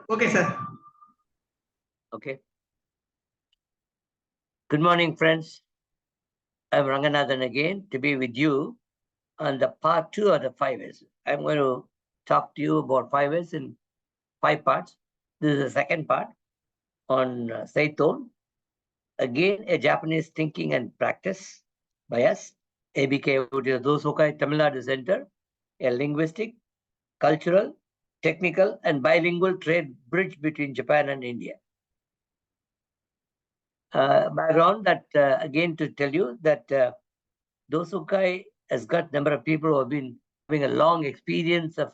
Okay, sir. Okay. Good morning, friends. I'm Ranganathan again to be with you on the part 2 of the 5S. I'm going to talk to you about 5S in 5 parts. This is the second part on Seiton. Again, a Japanese thinking and practice by us. ABK Dosokai Tamil Nadu Center, a linguistic, cultural, technical, and bilingual trade bridge between Japan and India. Background that again to tell you that Dosokai has got a number of people who have been having a long experience of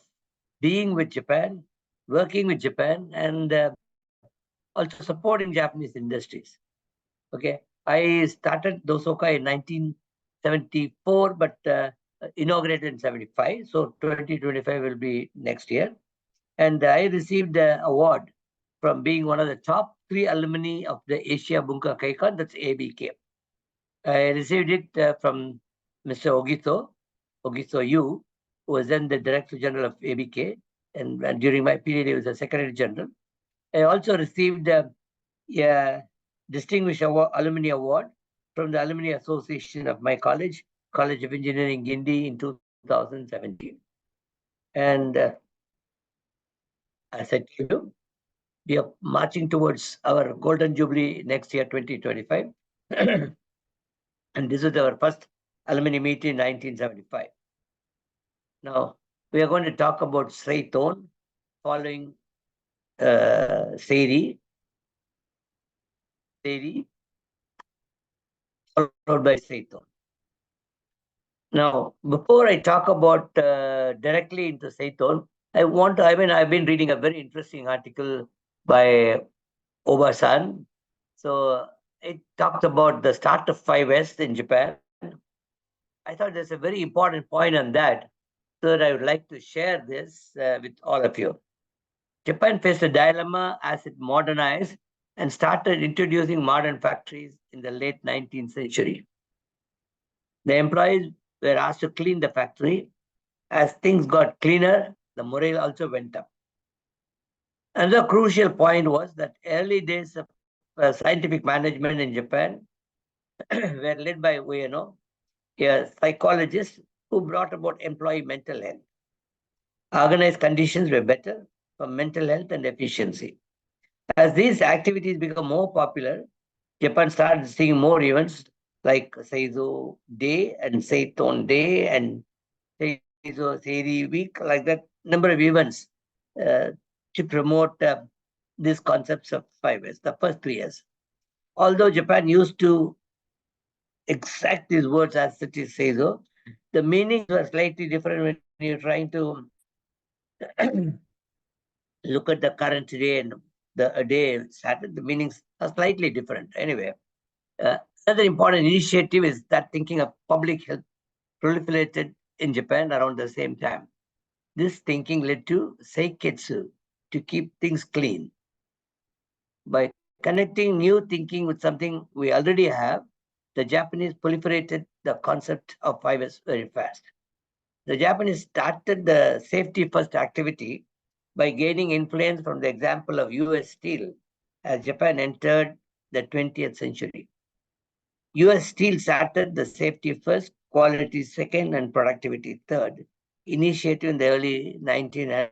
being with Japan, working with Japan, and also supporting Japanese industries. Okay, I started Dosokai in 1974, but inaugurated in 75. So 2025 will be next year. And I received the award from being one of the top 3 alumni of the Asia Bunka Kaikan, that's ABK. I received it from Mr. Ogito Yu, who was then the Director General of ABK, and during my period, he was the Secretary General. I also received a Distinguished Alumni Award from the Alumni Association of my college, College of Engineering, Guindy, in 2017. And as I told you, we are marching towards our Golden Jubilee next year, 2025. And this was our first alumni meeting in 1975. Now, we are going to talk about Seiton following Seiri, followed by Seiton. Now, before I talk about directly into Seiton, I've been reading a very interesting article by Oba-san. So it talked about the start of 5S in Japan. I thought there's a very important point on that, so that I would like to share this with all of you. Japan faced a dilemma as it modernized and started introducing modern factories in the late 19th century. The employees were asked to clean the factory. As things got cleaner, the morale also went up. Another crucial point was that early days of scientific management in Japan were led by Ueno, a psychologist who brought about employee mental health. Organized conditions were better for mental health and efficiency. As these activities become more popular, Japan started seeing more events like Seizo Day and Seiton Day and Seizo Seiri Week, like that number of events to promote these concepts of 5S, the first 3 years. Although Japan used to exact these words as it is Seizo, the meanings were slightly different when you're trying to look at the current day and the day started, the meanings are slightly different. Anyway, another important initiative is that thinking of public health proliferated in Japan around the same time. This thinking led to Seiketsu, to keep things clean. By connecting new thinking with something we already have, the Japanese proliferated the concept of 5S very fast. The Japanese started the safety first activity by gaining influence from the example of US Steel as Japan entered the 20th century. US Steel started the safety first, quality second, and productivity third initiative in the early 1900s.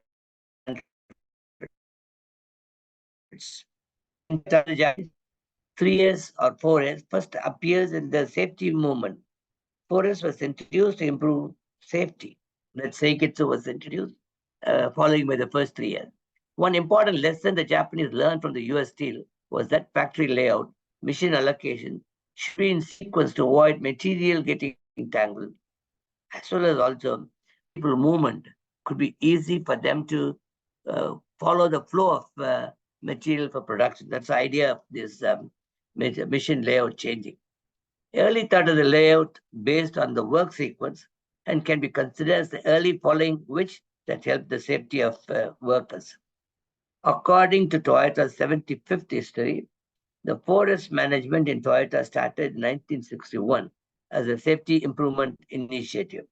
3 years or 4 years first appears in the safety movement. 4S was introduced to improve safety. That Seiketsu was introduced following by the first 3 years. One important lesson the Japanese learned from the US Steel was that factory layout, machine allocation should be in sequence to avoid material getting tangled, as well as also people movement could be easy for them to follow the flow of material for production. That's the idea of this machine layout changing. Early thought of the layout based on the work sequence and can be considered as the early following which that helped the safety of workers. According to Toyota's 75th history, the 4S management in Toyota started in 1961 as a safety improvement initiative.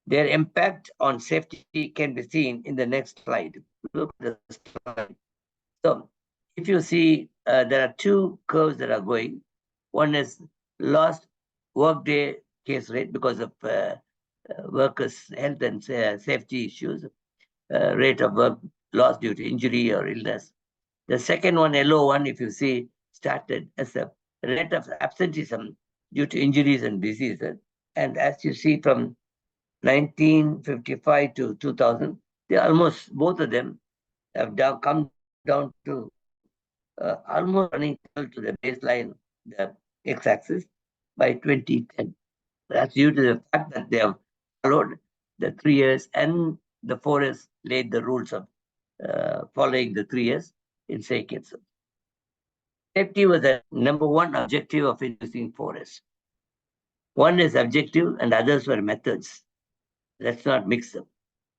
Their impact on safety can be seen in the next slide. Look at the slide. So if you see, there are two curves that are going. One is lost workday case rate because of workers' health and safety issues, rate of work lost due to injury or illness. The second one, yellow one, if you see, started as a rate of absenteeism due to injuries and diseases. And as you see from 1955 to 2000, they almost, both of them have come down to almost running to the baseline, the x-axis, by 2010. That's due to the fact that they have followed the 3 years and the forest laid the rules of following the 3 years in Seiketsu. Safety was the number one objective of introducing forests. One is objective and others were methods. Let's not mix them.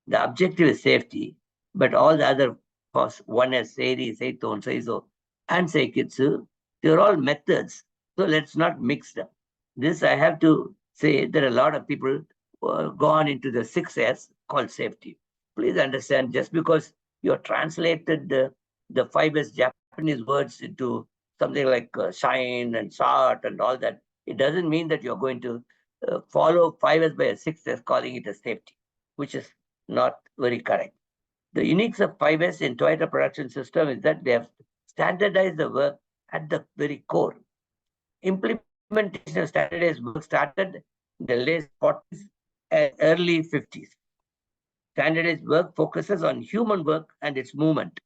The objective is safety, but all the other costs, one is Seiri, Seiton, Seizo, and Seiketsu, they're all methods. So let's not mix them. This I have to say, there are a lot of people who have gone into the 6S called safety. Please understand, just because you have translated the 5S Japanese words into something like shine and sart and all that, it doesn't mean that you're going to follow 5S by a 6S, calling it a safety, which is not very correct. The uniqueness of 5S in Toyota production system is that they have standardized the work at the very core. Implementation of standardized work started in the late 40s and early 50s. Standardized work focuses on human work and its movement.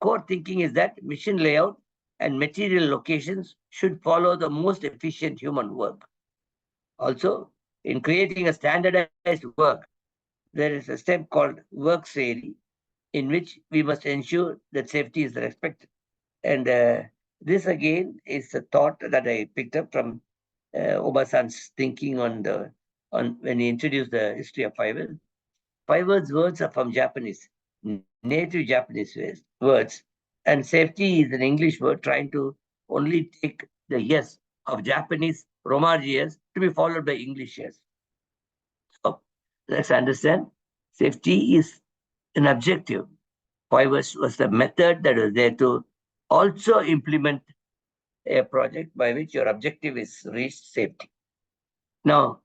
Core thinking is that mission layout and material locations should follow the most efficient human work. Also, in creating a standardized work, there is a step called work Seiri, in which we must ensure that safety is respected. And this again is a thought that I picked up from Obasan's thinking on when he introduced the history of 5S. 5S words are from Japanese, native Japanese words, and safety is an English word trying to only take the yes of Japanese Romaji yes to be followed by English yes. So let's understand, safety is an objective. 5S was the method that was there to also implement a project by which your objective is reached safety. Now,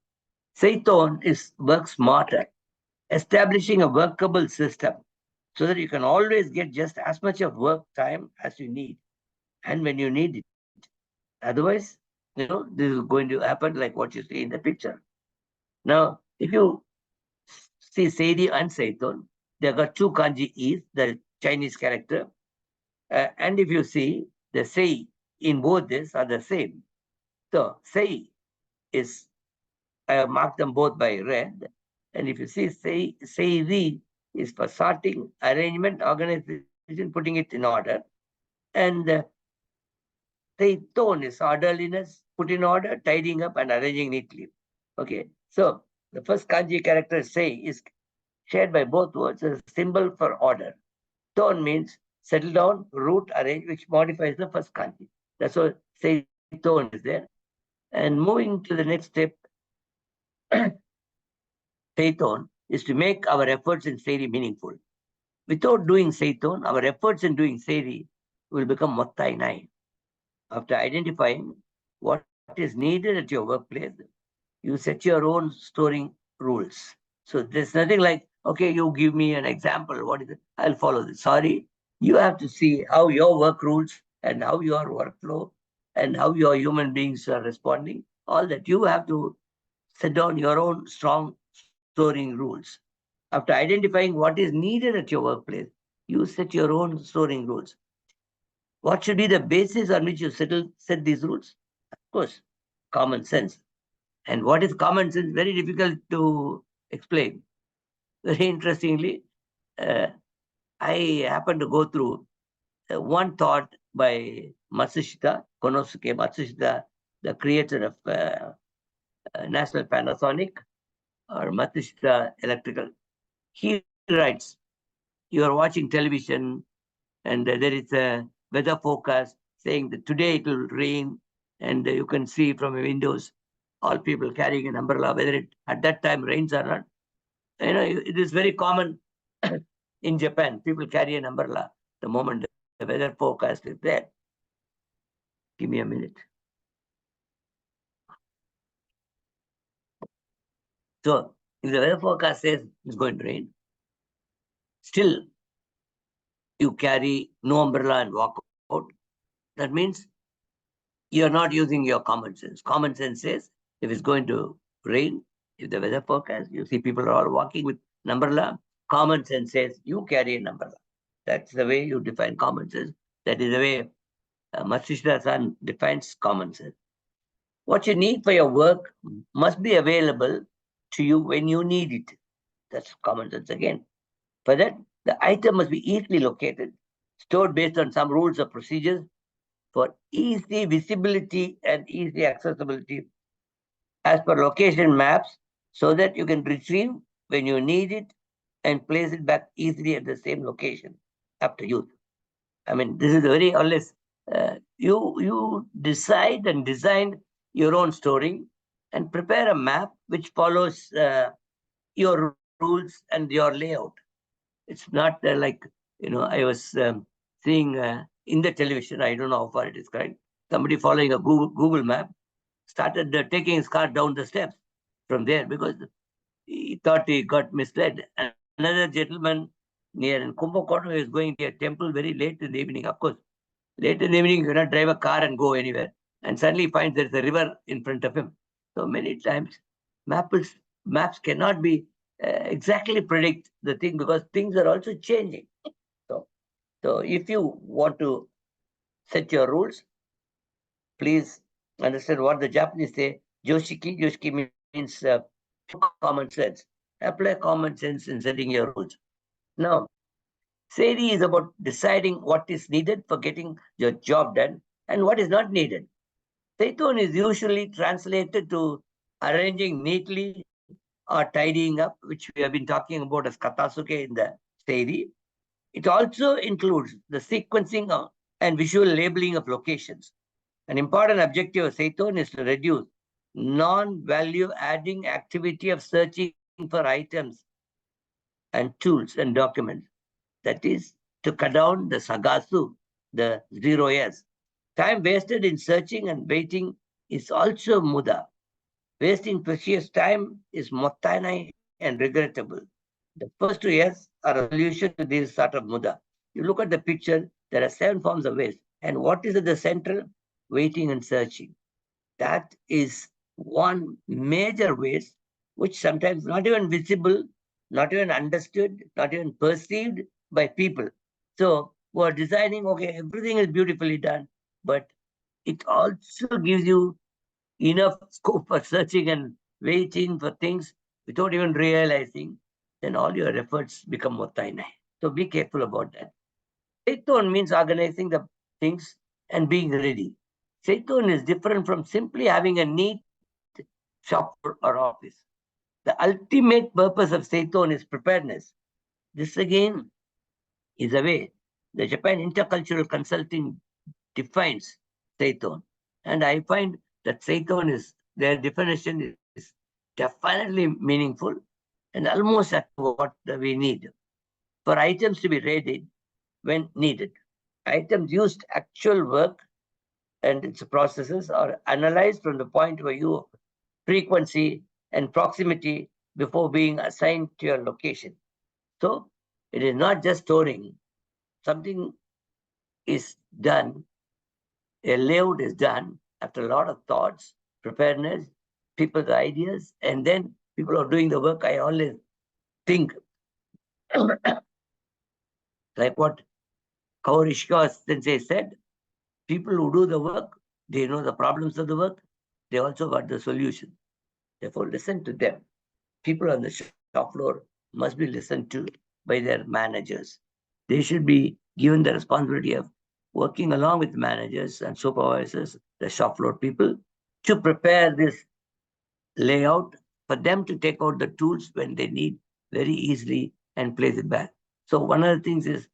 Seiton is work smarter, establishing a workable system so that you can always get just as much of work time as you need and when you need it. Otherwise, this is going to happen like what you see in the picture. Now, if you see Seiri and Seiton, they got two kanji is, the Chinese character. And if you see, the Sei in both this are the same. So Sei is, I have marked them both by red. And if you see Seiri is for sorting, arrangement, organization, putting it in order. And Seiton is orderliness, put in order, tidying up and arranging neatly. Okay, so the first kanji character Sei is shared by both words as a symbol for order. Ton means settle down, root, arrange, which modifies the first kanji. That's why Seiton is there. And moving to the next step, Seiton is to make our efforts in Seiri meaningful. Without doing Seiton, our efforts in doing Seiri will become Mottainai. After identifying what is needed at your workplace, you set your own storing rules. So there's nothing like, okay, you give me an example. What is it? I'll follow this. Sorry, you have to see how your work rules and how your workflow and how your human beings are responding. All that you have to set down your own strong storing rules. After identifying what is needed at your workplace, you set your own storing rules. What should be the basis on which you set these rules? Of course, common sense. And what is common sense? Very difficult to explain. Very interestingly, I happened to go through one thought by Matsushita, Konosuke Matsushita, the creator of National Panasonic or Matsushita Electrical. He writes, you are watching television and there is a weather forecast saying that today it will rain and you can see from your windows all people carrying an umbrella, whether it at that time rains or not. It is very common in Japan. People carry an umbrella the moment the weather forecast is there. Give me a minute. So if the weather forecast says it's going to rain, still you carry no umbrella and walk out. That means you're not using your common sense. Common sense says if it's going to rain, if the weather forecast, you see people are all walking with an umbrella. Common sense says you carry an umbrella. That's the way you define common sense. That is the way Matsushita-san defines common sense. What you need for your work must be available to you when you need it. That's common sense again. For that, the item must be easily located, stored based on some rules or procedures for easy visibility and easy accessibility as per location maps, so that you can retrieve when you need it and place it back easily at the same location after use. I mean, this is very or less. You decide and design your own storing and prepare a map which follows your rules and your layout. It's not like, I was seeing in the television, I don't know how far it is correct, somebody following a Google map started taking his car down the steps from there because he thought he got misled. And another gentleman near in Kumbakonam is going to a temple very late in the evening. Of course, late in the evening, you cannot drive a car and go anywhere. And suddenly he finds there's a river in front of him. So many times, maps cannot be exactly predict the thing because things are also changing. So if you want to set your rules, please understand what the Japanese say. Joshiki. Joshiki means common sense. Apply common sense in setting your rules. Now, Seiri is about deciding what is needed for getting your job done and what is not needed. Seiton is usually translated to arranging neatly or tidying up, which we have been talking about as katasuke in the Seiri. It also includes the sequencing and visual labeling of locations. An important objective of Seiton is to reduce non-value adding activity of searching for items and tools and documents. That is to cut down the sagasu, the 0s. Time wasted in searching and waiting is also muda. Wasting precious time is mottainai and regrettable. The first 2 years are a solution to this sort of muda. You look at the picture, there are 7 forms of waste. And what is at the center? Waiting and searching. That is one major waste, which sometimes not even visible, not even understood, not even perceived by people. So who are designing, okay, everything is beautifully done, but it also gives you enough scope for searching and waiting for things without even realizing, then all your efforts become mottainai. So be careful about that. Seiton means organizing the things and being ready. Seiton is different from simply having a neat shop or office. The ultimate purpose of Seiton is preparedness. This again is a way the Japan Intercultural Consulting defines Seiton. And I find that Seiton is, their definition is definitely meaningful and almost at what we need. For items to be ready when needed. Items used actual work and its processes are analyzed from the point of view of frequency and proximity before being assigned to your location. So it is not just storing. Something is done, a layout is done after a lot of thoughts, preparedness, people's ideas, and then people are doing the work. I always think like what Kaori Ishikawa Sensei said, people who do the work, they know the problems of the work, they also got the solution. Therefore, listen to them. People on the shop floor must be listened to by their managers. They should be given the responsibility of working along with managers and supervisors, the shop floor people, to prepare this layout for them to take out the tools when they need very easily and place it back. So one of the things is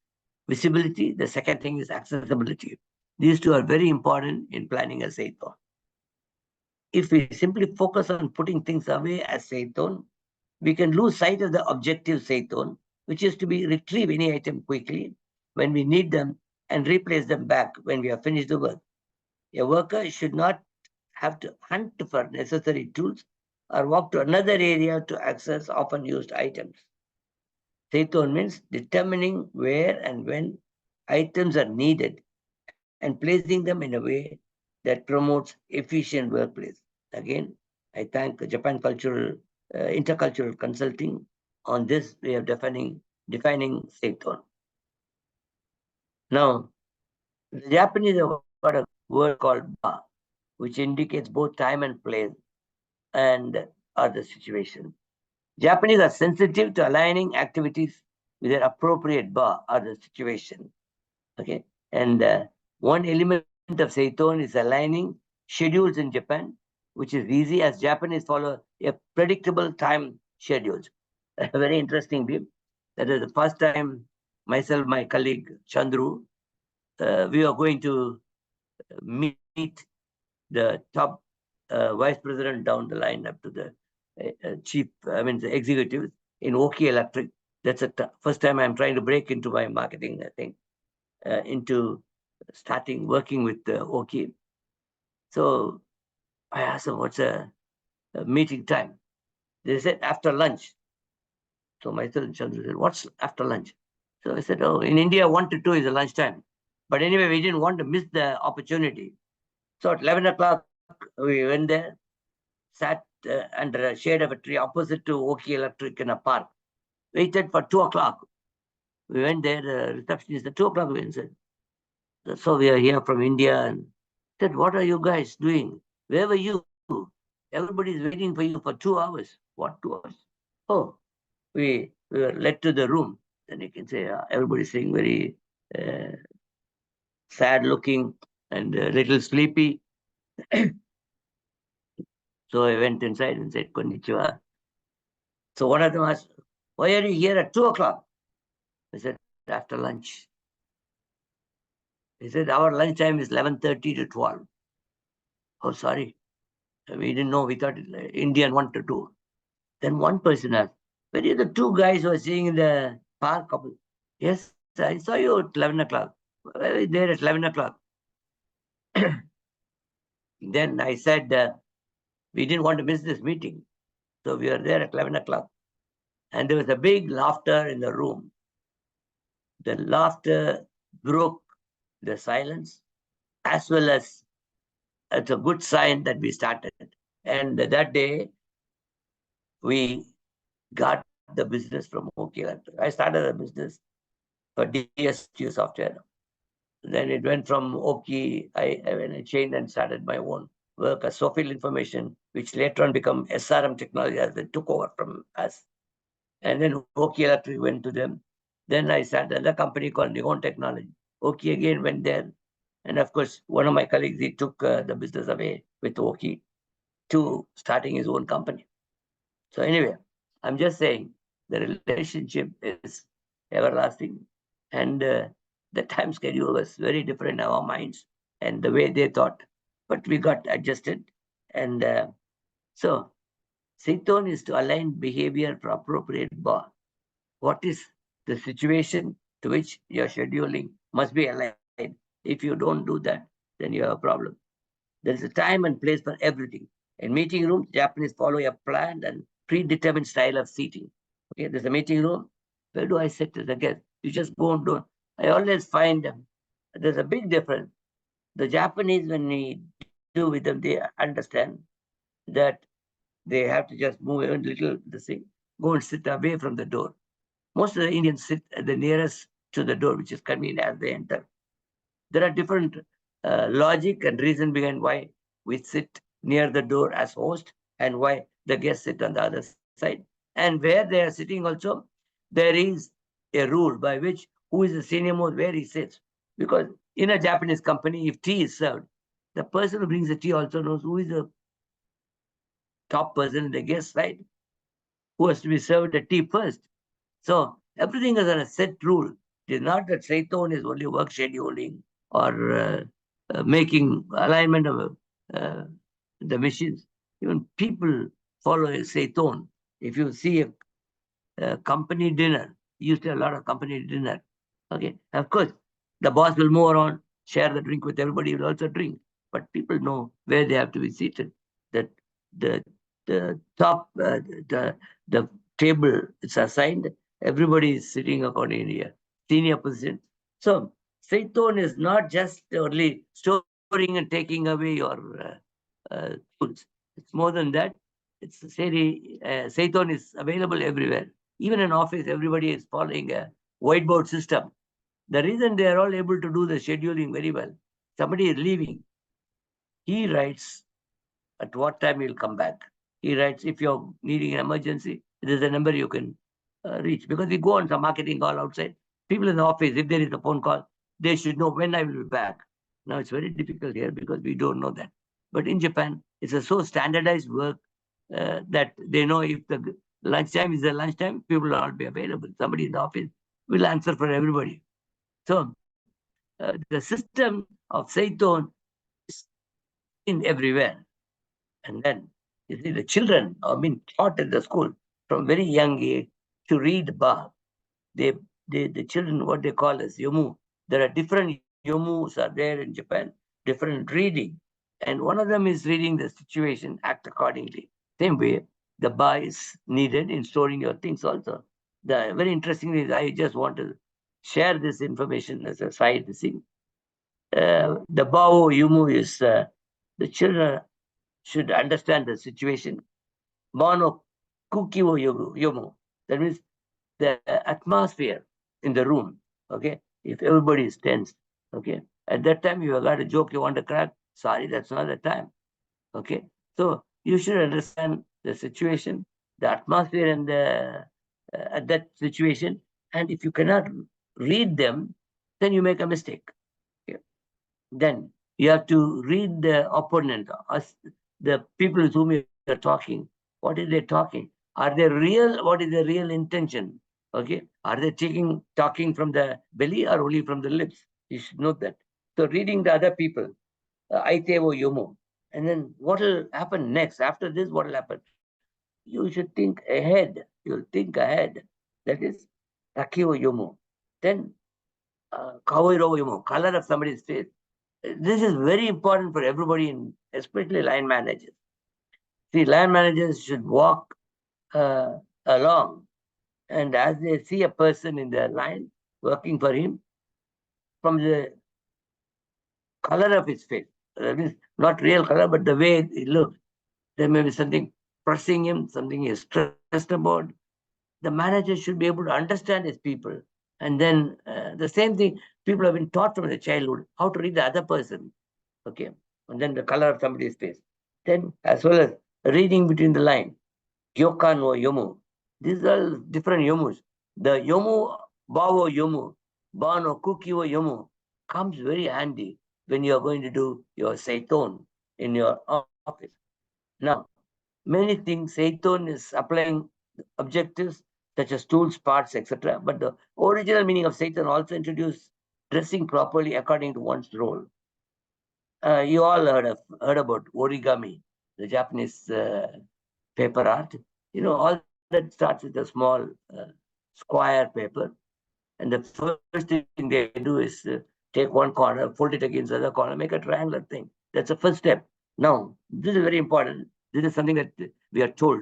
visibility. The second thing is accessibility. These two are very important in planning a Seiton. if we simply focus on putting things away as Seiton, we can lose sight of the objective Seiton, which is to be retrieve any item quickly when we need them and replace them back when we have finished the work. A worker should not have to hunt for necessary tools or walk to another area to access often used items. Seiton means determining where and when items are needed and placing them in a way that promotes efficient workplace. Again, I thank Japan Cultural Intercultural Consulting on this way of defining Seiton. Now, the Japanese have got a word called ba, which indicates both time and place and other situation. Japanese are sensitive to aligning activities with their appropriate ba or the situation. Okay, and one element of Seiton is aligning schedules in Japan, which is easy as Japanese follow a predictable time schedules. Very interesting, Bim. That is the first time myself, my colleague Chandru, we are going to meet the top vice president down the line up to the chief, the executive in Oki Electric. That's the first time I'm trying to break into my marketing thing, into starting working with Oki. So I asked them, what's a meeting time? They said, after lunch. So myself and Chandra said, what's after lunch? So I said, oh, in India, 1 to 2 is the lunchtime. But anyway, we didn't want to miss the opportunity. So at 11 o'clock, we went there, sat under a shade of a tree opposite to Oki Electric in a park, waited for 2 o'clock. We went there, the receptionist at 2 o'clock, we said, so we are here from India, and said, what are you guys doing? Where were you? Everybody's waiting for you for 2 hours. What 2 hours? Oh, we were led to the room. Then you can say everybody's saying very sad looking and a little sleepy. So I went inside and said, Konnichiwa. So one of them asked, why are you here at 2 o'clock? I said, after lunch. He said, our lunch time is 11:30 to 12. Oh, sorry. We didn't know. We thought Indian 1 to 2. Then one person asked, were you the 2 guys who were sitting in the park? Yes, I saw you at 11 o'clock. Why were you there at 11 o'clock? Then I said, we didn't want to miss this meeting. So we were there at 11 o'clock. And there was a big laughter in the room. The laughter broke the silence, as well as it's a good sign that we started. And that day, we got the business from Oki. I started a business for DSQ software. Then it went from Oki, I changed and started my own work as Sofield Information, which later on became SRM Technology as they took over from us. And then Oki Electric went to them. Then I started another company called Nihon Technology. Oki again went there. And of course, one of my colleagues, he took the business away with Oki to starting his own company. So anyway, I'm just saying the relationship is everlasting. And the time schedule was very different in our minds and the way they thought. But we got adjusted. And so Seiton is to align behavior for appropriate ba. What is the situation to which your scheduling must be aligned? If you don't do that, then you have a problem. There is a time and place for everything. In meeting rooms, Japanese follow a planned and predetermined style of seating. Okay, there's a meeting room. Where do I sit as a guest? You just go and do it. I always find there's a big difference. The Japanese, when we do with them, they understand that they have to just move a little, go and sit away from the door. Most of the Indians sit at the nearest to the door, which is convenient as they enter. There are different logic and reason behind why we sit near the door as host and why the guests sit on the other side. And where they are sitting also, there is a rule by which who is the senior most where he sits. Because in a Japanese company, if tea is served, the person who brings the tea also knows who is the top person in the guest side, who has to be served the tea first. So everything is on a set rule. It is not that Seiton is only work scheduling or making alignment of the machines. Even people follow a Seiton. If you see a company dinner, you used to have a lot of company dinner. Okay, of course, the boss will move around, share the drink with everybody, will also drink. But people know where they have to be seated. That the top the table is assigned. Everybody is sitting accordingly here. Senior position. So Seiton is not just only storing and taking away your tools. It's more than that. It's Seiton is available everywhere. Even in office, everybody is following a whiteboard system. The reason they are all able to do the scheduling very well, somebody is leaving. He writes at what time he'll come back. He writes if you're needing an emergency, there's a number you can reach. Because we go on some marketing call outside. People in the office, if there is a phone call, they should know when I will be back. Now it's very difficult here because we don't know that. But in Japan, it's a so standardized work that they know if the lunchtime is the lunchtime, people will all be available. Somebody in the office will answer for everybody. So the system of Seiton is in everywhere. And then you see the children are being taught at the school from very young age to read Ba. The children, what they call as yomu. There are different yomus are there in Japan, different reading. And one of them is reading the situation, act accordingly. Same way, the Ba is needed in storing your things also. The very interesting is I just want to share this information as a side thing. The Bao Yumu is the children should understand the situation. Mono kukiwo yomu. That means the atmosphere in the room. Okay, if everybody is tense, okay, at that time you have got a joke you want to crack. Sorry, that's not the time. Okay, so you should understand the situation, the atmosphere, and the at that situation. And if you cannot read them, then you make a mistake. Okay? Then you have to read the opponent, the people with whom you are talking. What is they talking? Are they real? What is their real intention? Okay, are they talking from the belly or only from the lips? You should know that. So reading the other people, aitevo yomo, and then what will happen next? After this, what will happen? You should think ahead. You'll think ahead. That is takiwo yomo. Then kawairo yomo, color of somebody's face. This is very important for everybody, especially line managers. See, line managers should walk along, and as they see a person in their line working for him, from the color of his face, that means not real color, but the way he looks, there may be something pressing him, something he's stressed about. The manager should be able to understand his people. And then the same thing, people have been taught from the childhood how to read the other person. Okay, and then the color of somebody's face. Then, as well as reading between the line, Gyokan or Yomu. These are different Yomus. The Yomu, Bao Yomu, Ban or Kuki or Yomu comes very handy when you are going to do your Seiton in your office. Now, many things, Seiton is applying objectives such as tools, parts, etc. But the original meaning of Seiton also introduced dressing properly according to one's role. You all heard about origami, the Japanese paper art. You know, all that starts with a small square paper. And the first thing they do is take one corner, fold it against the other corner, make a triangular thing. That's the first step. Now, this is very important. This is something that we are told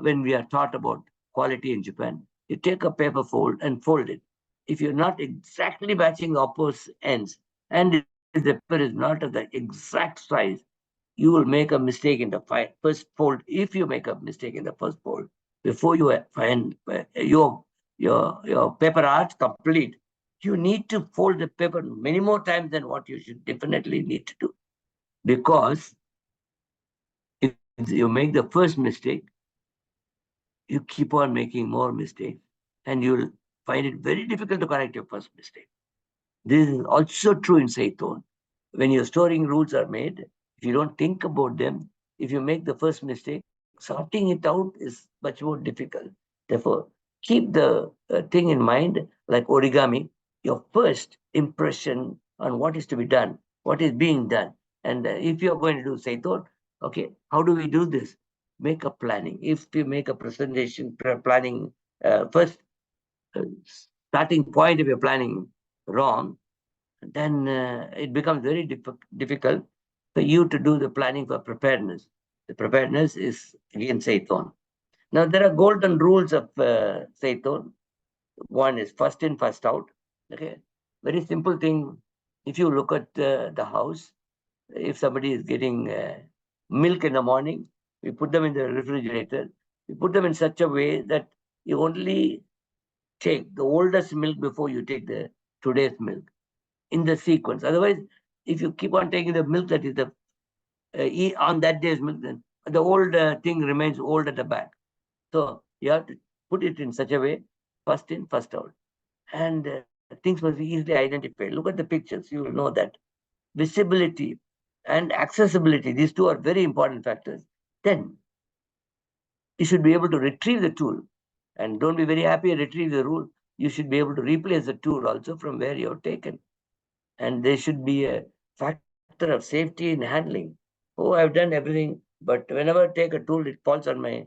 when we are taught about quality in Japan. You take a paper fold and fold it. If you're not exactly matching the opposite ends, and the paper is not of the exact size, you will make a mistake in the first fold. If you make a mistake in the first fold, before you find your paper art complete, you need to fold the paper many more times than what you should definitely need to do. Because if you make the first mistake, you keep on making more mistakes, and you'll find it very difficult to correct your first mistake. This is also true in Seiton. When your storing rules are made, if you don't think about them, if you make the first mistake, sorting it out is much more difficult. Therefore, keep the thing in mind, like origami, your first impression on what is to be done, what is being done. And if you're going to do Seiton, Okay, how do we do this? Make a planning. If we make a presentation planning, first starting point if you're planning wrong, then it becomes very difficult for you to do the planning for preparedness. The preparedness is again Seiton. Now there are golden rules of Seiton. One is first in, first out. Okay, very simple thing. If you look at the house, if somebody is getting milk in the morning, we put them in the refrigerator. We put them in such a way that you only take the oldest milk before you take the today's milk in the sequence. Otherwise, if you keep on taking the milk that is the on that day's milk, then the old thing remains old at the back. So you have to put it in such a way, first in, first out. And things must be easily identified. Look at the pictures, you will know that. Visibility and accessibility, these two are very important factors. Then you should be able to retrieve the tool. And don't be very happy and retrieve the rule. You should be able to replace the tool also from where you have taken. And there should be a factor of safety in handling. Oh, I've done everything, but whenever I take a tool, it falls on my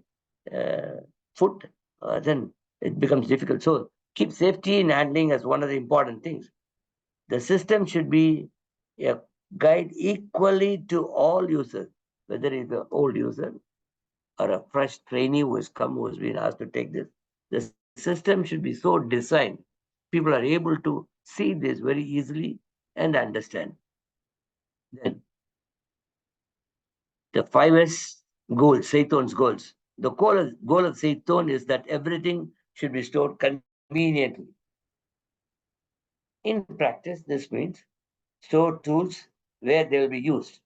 foot, then it becomes difficult. So keep safety in handling as one of the important things. The system should be a guide equally to all users, whether it's an old user or a fresh trainee who has come, who has been asked to take this. The system should be so designed, people are able to see this very easily and understand. Then the 5S goals, Seiton's goals. The goal of Seiton is that everything should be stored conveniently. In practice, this means store tools where they will be used.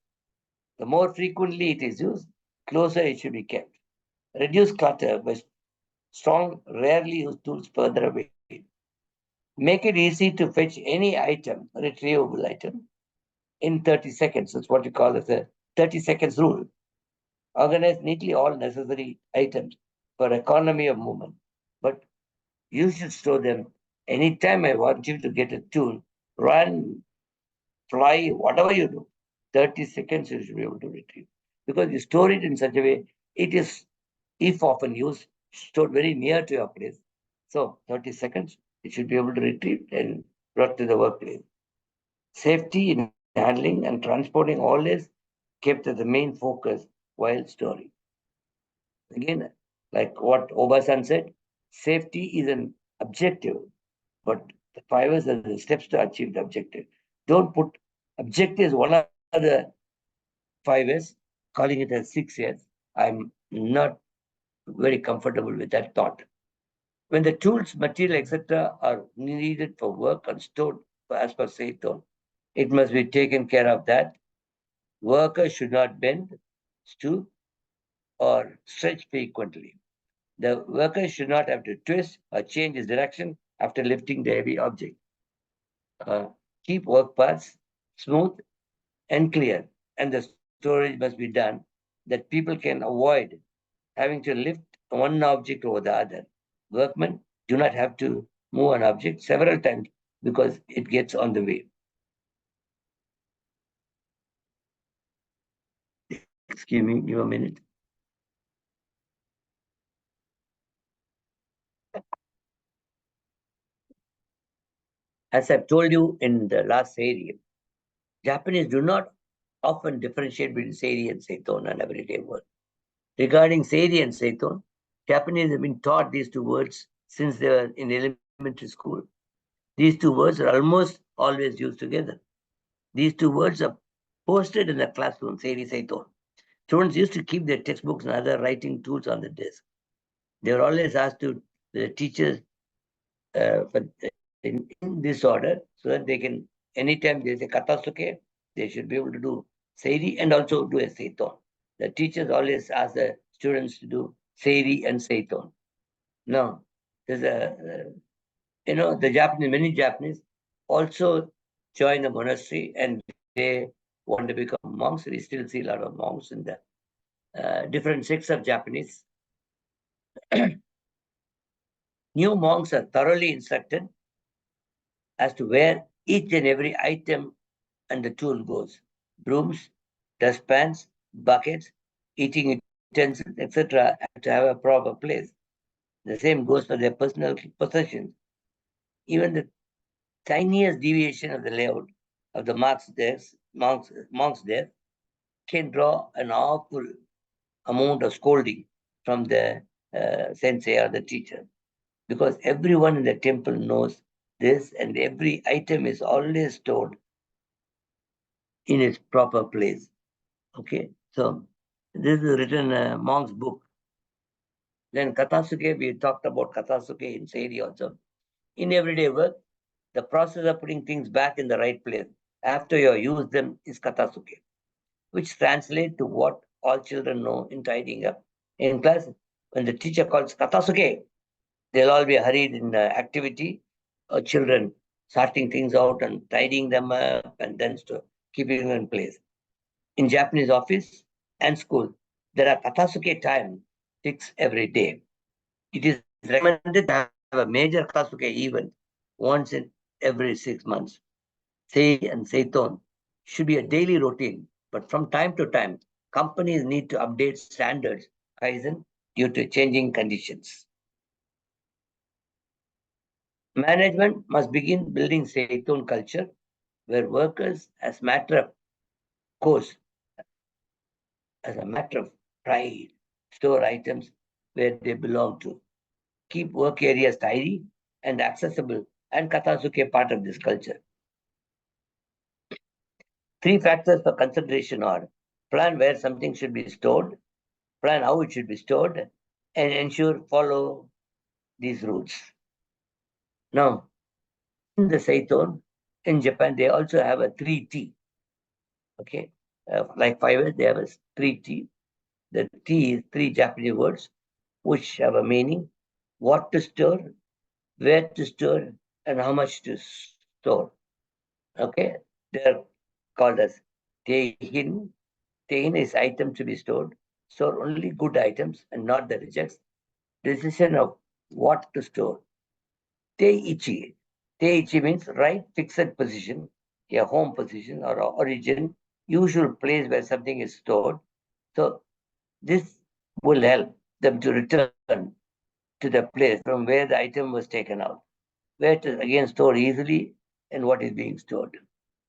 The more frequently it is used, closer it should be kept. Reduce clutter by strong, rarely used tools further away. Make it easy to fetch any item, retrievable item, in 30 seconds. That's what you call as a 30 seconds rule. Organize neatly all necessary items for economy of movement. But you should store them anytime I want you to get a tool, run, fly, whatever you do. 30 seconds you should be able to retrieve. Because you store it in such a way, it is, if often used, stored very near to your place. So 30 seconds, it should be able to retrieve and brought to the workplace. Safety in handling and transporting always kept as the main focus while storing. Again, like what Obasan said, safety is an objective, but the 5S are the steps to achieve the objective. Don't put objective as one of the 5S, calling it as 6S. I'm not very comfortable with that thought. When the tools, material, etc., are needed for work and stored as per Seiton, it must be taken care of that. Workers should not bend, stoop, or stretch frequently. The worker should not have to twist or change his direction after lifting the heavy object. Keep work paths smooth and clear, and the storage must be done that people can avoid having to lift one object over the other. Workmen do not have to move an object several times because it gets on the way. Excuse me, give a minute. As I've told you in the last area, Japanese do not often differentiate between Seiri and Seiton and everyday word. Regarding Seiri and Seiton, Japanese have been taught these two words since they were in elementary school. These two words are almost always used together. These two words are posted in the classroom, Seiri, Seiton. Students used to keep their textbooks and other writing tools on the desk. They were always asked to the teachers in this order so that they can, anytime there's a katasuke, they should be able to do Seiri and also do a Seiton. The teachers always ask the students to do Seiri and Seiton. Now, there's the Japanese, many Japanese also join the monastery and they want to become monks. We still see a lot of monks in the different sects of Japanese. New monks are thoroughly instructed as to where each and every item and the tool goes. Brooms, dustpans, buckets, eating utensils, etc., have to have a proper place. The same goes for their personal possessions. Even the tiniest deviation of the layout of the monk's desk can draw an awful amount of scolding from the sensei or the teacher, because everyone in the temple knows this, and every item is always stored in its proper place. Okay, so this is written monk's book. Then Katasuke, we talked about Katasuke in Seiri also. In everyday work, the process of putting things back in the right place after you use them is Katasuke, which translates to what all children know in tidying up. In class, when the teacher calls Katasuke, they'll all be hurried in activity, or children sorting things out and tidying them up and then keeping them in place. In Japanese office and school, there are Katasuke time fixed every day. It is recommended to have a major Katasuke event once in every 6 months. Sei and Seiton should be a daily routine, but from time to time, companies need to update standards, Kaizen, due to changing conditions. Management must begin building Seiton culture, where workers, as matter of course, as a matter of pride, store items where they belong to. Keep work areas tidy and accessible, and Katasuke part of this culture. 3 factors for consideration are: plan where something should be stored, plan how it should be stored, and ensure follow these rules. Now, in the Seiton, in Japan, they also have a 3T. Okay, like 5 they have a 3T. The T is 3 Japanese words which have a meaning: what to store, where to store, and how much to store. Okay, they're called as Teihin. Teihin is item to be stored. Store only good items and not the rejects. Decision of what to store. Teiichi. Teiichi means right fixed position, a home position or origin, usual place where something is stored. So this will help them to return to the place from where the item was taken out, where to again store easily and what is being stored.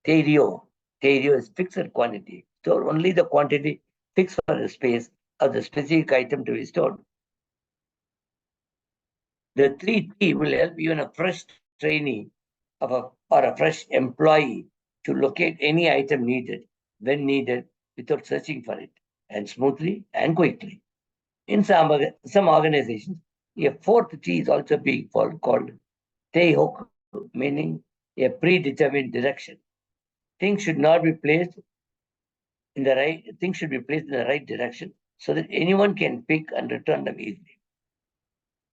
Teirio. Teirio is fixed quantity. Store only the quantity fixed for the space of the specific item to be stored. The 3T will help even a fresh trainee or a fresh employee to locate any item needed when needed without searching for it, and smoothly and quickly. In some organizations, a 4th T is also being called Teihoku, meaning a predetermined direction. Things should not be placed in the right. Things should be placed in the right direction so that anyone can pick and return them easily.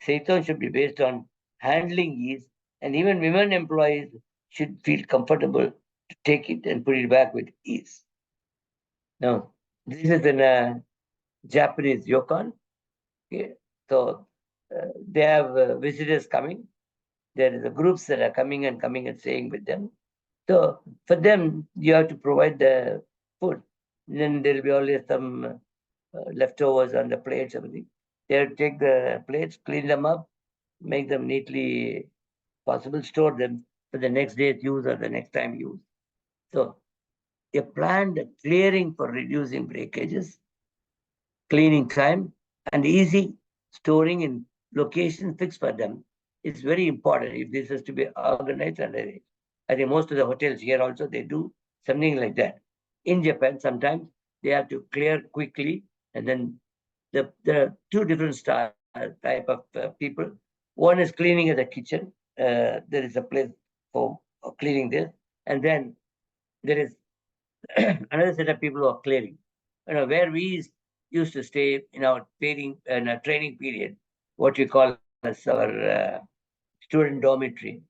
Seiton should be based on handling ease, and even women employees should feel comfortable to take it and put it back with ease. Now, this is in Japanese ryokan. Okay. So they have visitors coming. There is groups that are coming and staying with them. So for them, you have to provide the food. Then there will be always some leftovers on the plates. Everything. They'll take the plates, clean them up, make them neatly possible, store them for the next day's use or the next time use. So a planned clearing for reducing breakages, cleaning time, and easy storing in locations fixed for them is very important if this is to be organized and arranged. I think most of the hotels here also, they do something like that. In Japan, sometimes they have to clear quickly, and then there are 2 different type of people. One is cleaning at the kitchen. There is a place for cleaning this, and then there is another set of people who are clearing. Where we used to stay in our training period, what we call as our student dormitory,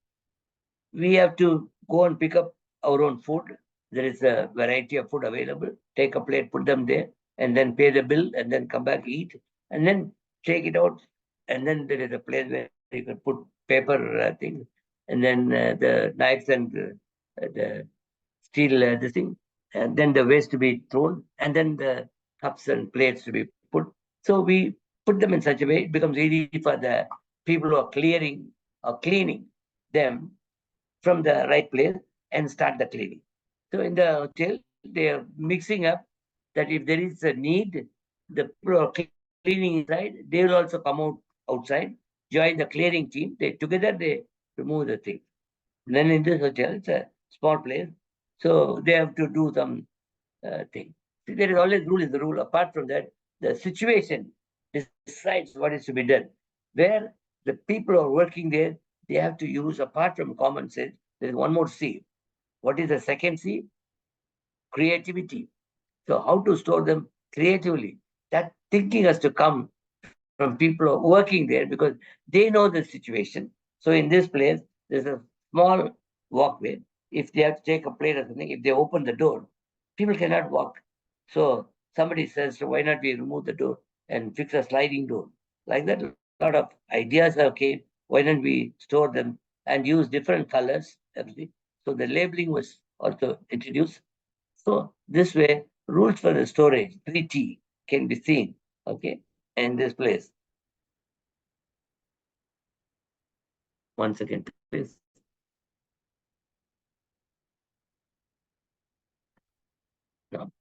we have to go and pick up our own food. There is a variety of food available. Take a plate, put them there, and then pay the bill, and then come back, eat, and then take it out. And then there is a place where you can put paper things, and then the knives and the steel this thing, and then the waste to be thrown, and then the cups and plates to be put. So we put them in such a way it becomes easy for the people who are clearing or cleaning them from the right place and start the cleaning. So in the hotel, they are mixing up that if there is a need, the people who are cleaning inside, they will also come out outside, join the clearing team. They together they remove the thing. And then in this hotel, it's a small place, so they have to do some thing. See, there is always rule is the rule. Apart from that, the situation decides what is to be done. Where the people who are working there, they have to use, apart from common sense, there is one more C. What is the second C? Creativity. So how to store them creatively? That thinking has to come from people who are working there because they know the situation. So in this place, there's a small walkway. If they have to take a plate or something, if they open the door, people cannot walk. So somebody says, so why not we remove the door and fix a sliding door? Like that, a lot of ideas have came. Why don't we store them and use different colors? Everything. So the labeling was also introduced. So this way, rules for the storage, 3T, can be seen, okay, in this place. One second, please. Now,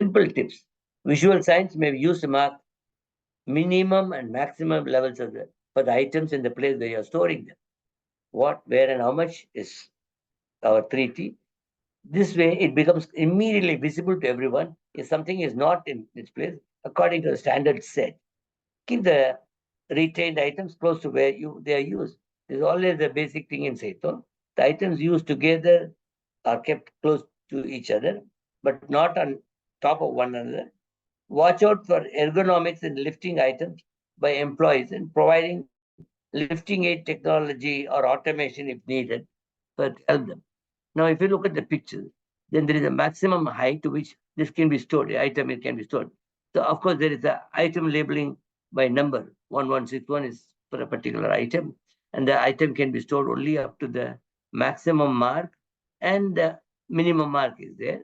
simple tips. Visual signs may be used to mark minimum and maximum levels of for the items in the place where you're storing them. What, where, and how much is our 3T. This way, it becomes immediately visible to everyone if something is not in its place according to the standard set. Keep the retained items close to where they are used. There's always the basic thing in Seito. The items used together are kept close to each other, but not on top of one another. Watch out for ergonomics in lifting items by employees and providing lifting aid technology or automation if needed, but help them. Now, if you look at the picture, then there is a maximum height to which this can be stored, the item it can be stored. So, of course, there is a item labeling by number. 1161 is for a particular item, and the item can be stored only up to the maximum mark, and the minimum mark is there.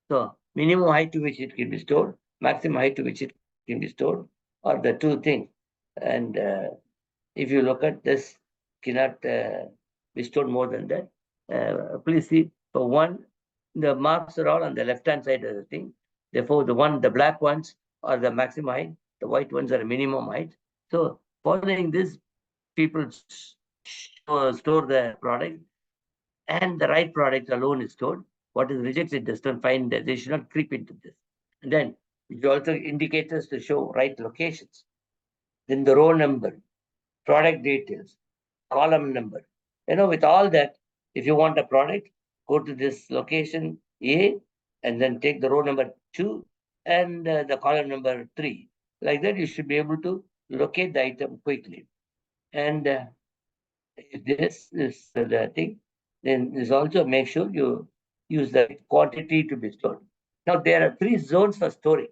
So, minimum height to which it can be stored, maximum height to which it can be stored, are the two things. And if you look at this, cannot be stored more than that. Please see, for one, the marks are all on the left-hand side of the thing. Therefore, the black ones are the maximum height, the white ones are minimum height. So following this, people store the product, and the right product alone is stored. What is rejected does not find that they should not creep into this. And then it also indicators to show right locations. Then the row number, product details, column number. With all that, if you want a product, go to this location A and then take the row number 2 and the column number 3. Like that, you should be able to locate the item quickly. And if this is the thing, then is also make sure you use the quantity to be stored. Now, there are 3 zones for storing.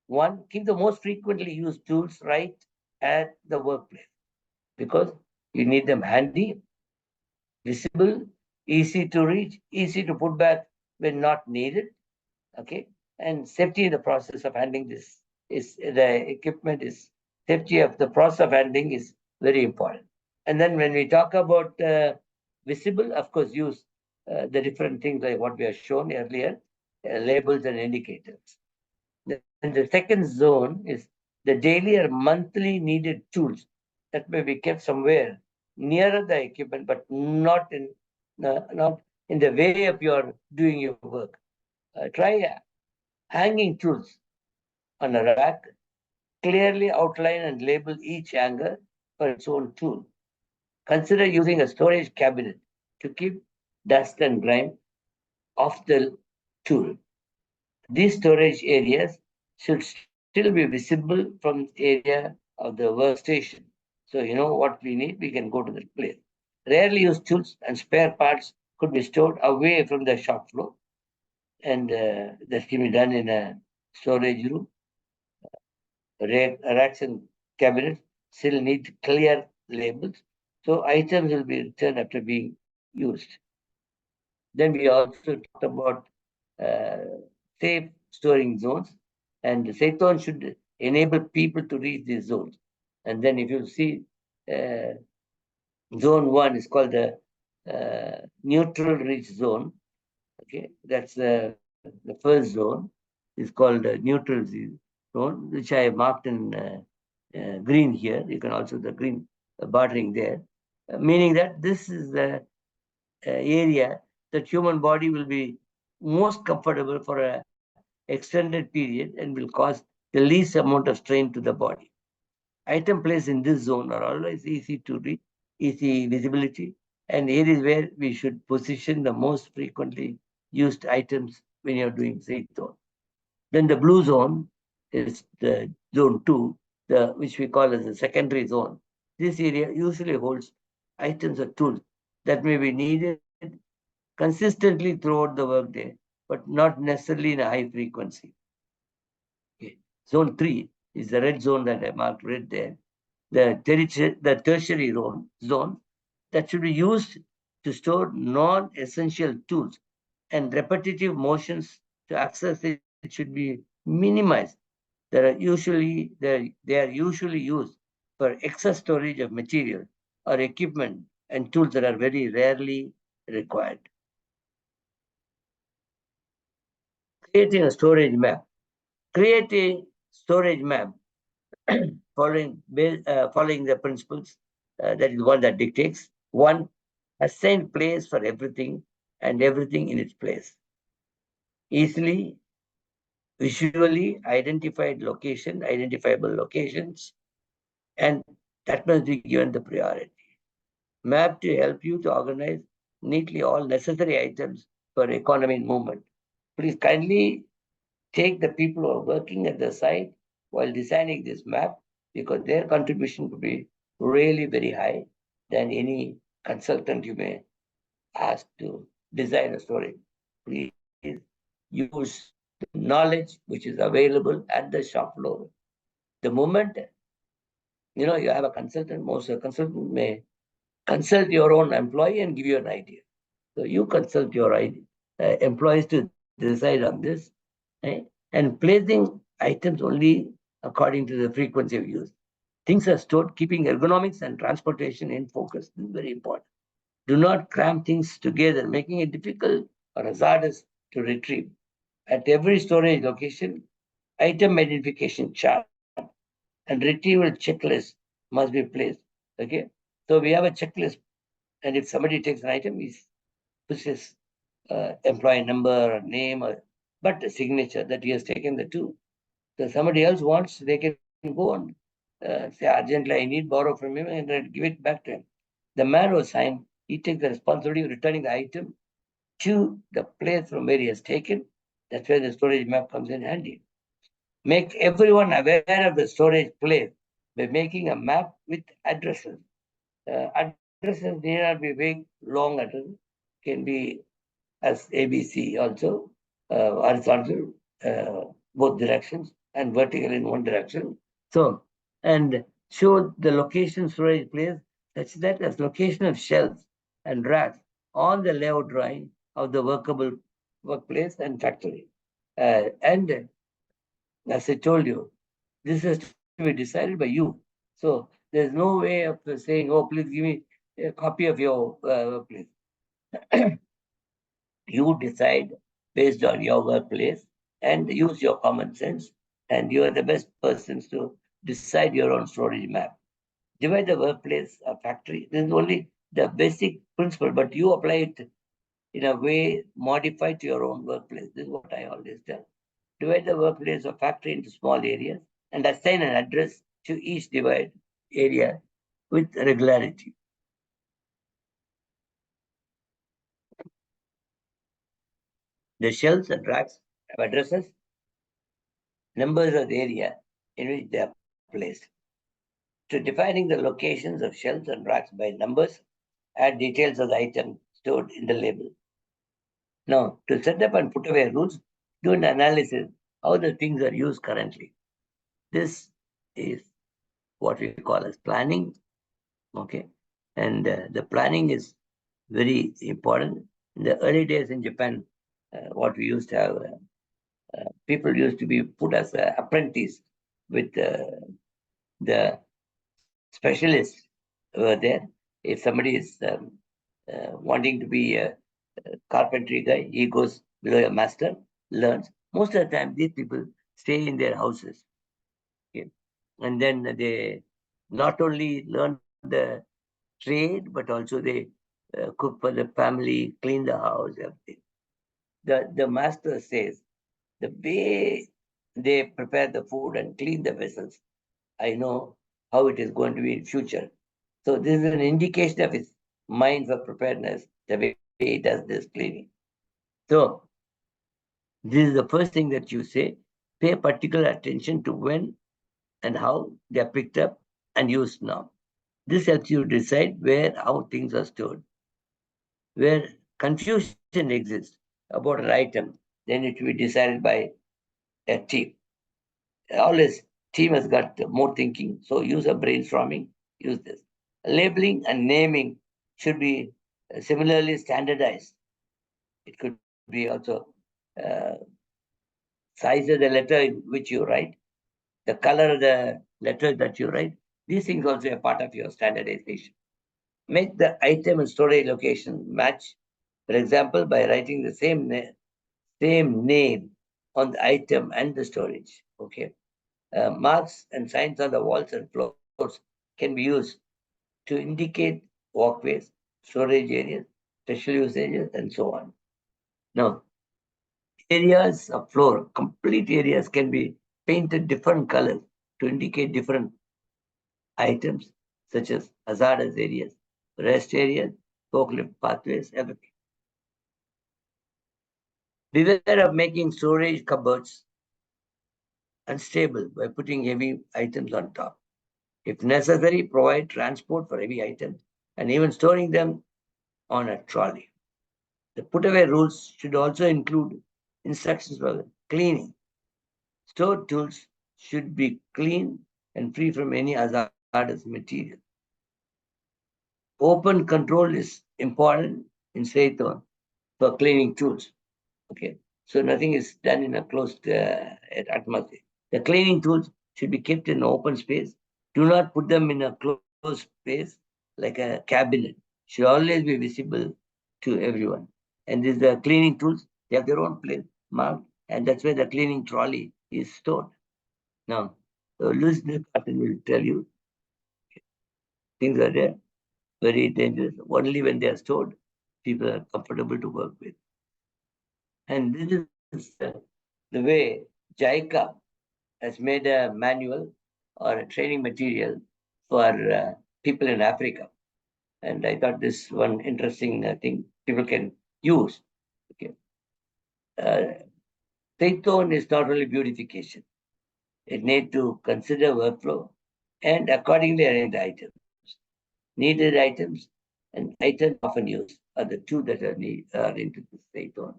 One, keep the most frequently used tools right at the workplace because you need them handy, visible, easy to reach, easy to put back when not needed. Okay. And safety in the process of handling this is the equipment is safety of the process of handling is very important. And then when we talk about visible, of course, use the different things like what we have shown earlier, labels and indicators. Then the second zone is the daily or monthly needed tools that may be kept somewhere nearer the equipment, but not in the way of your doing your work. Try hanging tools on a rack, clearly outline and label each hanger for its own tool. Consider using a storage cabinet to keep dust and grime off the tool. These storage areas should still be visible from the area of the workstation. So you know what we need, we can go to that place. Rarely used tools and spare parts could be stored away from the shop floor, and that can be done in a storage room. Racks and cabinets still need clear labels, so items will be returned after being used. Then we also talked about uh, safe storing zones. And Seiton should enable people to reach these zones. And then if you see zone 1 is called the neutral reach zone. Okay, that's the first zone is called neutral zone, which I marked in green here. You can also the green bordering there, meaning that this is the area that human body will be most comfortable for a extended period and will cause the least amount of strain to the body. Item placed in this zone are always easy to read, easy visibility, and areas where we should position the most frequently used items when you're doing Zone. Then the blue zone is the zone 2, which we call as the secondary zone. This area usually holds items or tools that may be needed consistently throughout the workday, but not necessarily in a high frequency. Okay. Zone 3 is the red zone that I marked red there. The tertiary zone that should be used to store non-essential tools and repetitive motions to access it should be minimized. They are usually used for excess storage of material or equipment and tools that are very rarely required. Creating a storage map. Creating storage map following the principles that is one that dictates. One, assign place for everything and everything in its place. Easily, visually identifiable locations, and that must be given the priority. Map to help you to organize neatly all necessary items for economy and movement. Please kindly take the people who are working at the site while designing this map, because their contribution could be really very high than any consultant you may ask to design a storage. Please use the knowledge which is available at the shop floor. The moment you have a consultant, most of the consultant may consult your own employee and give you an idea. So you consult your employees to decide on this, right? And placing items only according to the frequency of use. Things are stored, keeping ergonomics and transportation in focus. This is very important. Do not cram things together, making it difficult or hazardous to retrieve. At every storage location, item identification chart and retrieval checklist must be placed. Okay, so we have a checklist, and if somebody takes an item, he puts his employee number or name, but a signature that he has taken the two. So somebody else wants, they can go and say urgently, I need borrow from him, and then give it back to him. The man who signed, he takes the responsibility of returning the item to the place from where he has taken. That's where the storage map comes in handy. Make everyone aware of the storage place by making a map with addresses. Addresses need not be big, long addresses, can be as ABC also, horizontal, both directions, and vertical in one direction. So, and show the location storage place such that as location of shelves and racks on the layout drawing of the workable workplace and factory. And as I told you, this has to be decided by you. So there's no way of saying, oh, please give me a copy of your workplace. You decide based on your workplace and use your common sense, and you are the best persons to decide your own storage map. Divide the workplace or factory. This is only the basic principle, but you apply it in a way modified to your own workplace. This is what I always tell. Divide the workplace or factory into small areas and assign an address to each divide area with regularity. The shelves and racks have addresses, numbers of the area in which they are placed. To defining the locations of shelves and racks by numbers, add details of the item stored in the label. Now, to set up and put away rules, do an analysis how the things are used currently. This is what we call as planning. Okay, and the planning is very important. In the early days in Japan, what we used to have people used to be put as an apprentice with the specialists were there. If somebody is wanting to be a carpentry guy, he goes below a master, learns. Most of the time, these people stay in their houses. Okay? And then they not only learn the trade, but also they cook for the family, clean the house, everything. The master says, the way they prepare the food and clean the vessels, I know how it is going to be in future. So this is an indication of his mind for preparedness, the way he does this cleaning. So this is the first thing that you say. Pay particular attention to when and how they are picked up and used now. This helps you decide where, how things are stored. Where confusion exists about an item, then it will be decided by a team. Always, team has got more thinking, so use a brainstorming, use this. Labeling and naming should be similarly standardized. It could be also uh, size of the letter in which you write, the color of the letter that you write. These things also a part of your standardization. Make the item and storage location match. For example, by writing the same name on the item and the storage. Okay. Marks and signs on the walls and floors can be used to indicate walkways, storage areas, special usages, and so on. Now, areas of floor, complete areas can be painted different colors to indicate different items, such as hazardous areas, rest areas, forklift pathways, everything. Beware of making storage cupboards unstable by putting heavy items on top. If necessary, provide transport for heavy items and even storing them on a trolley. The put away rules should also include instructions for cleaning. Stored tools should be clean and free from any hazardous material. Open control is important in Seiton for cleaning tools. Okay, so nothing is done in a closed atmosphere. The cleaning tools should be kept in open space. Do not put them in a closed space like a cabinet. Should always be visible to everyone. And these the cleaning tools, they have their own place marked, and that's where the cleaning trolley is stored. Now, Louis Carton will tell you things are there, very dangerous. Only when they are stored, people are comfortable to work with. And this is the way JICA has made a manual or a training material for people in Africa. And I thought this one interesting thing people can use. Okay. Seiton is not only beautification. It need to consider workflow and accordingly arrange the items. Needed items and items often used are the two that are into the Seiton.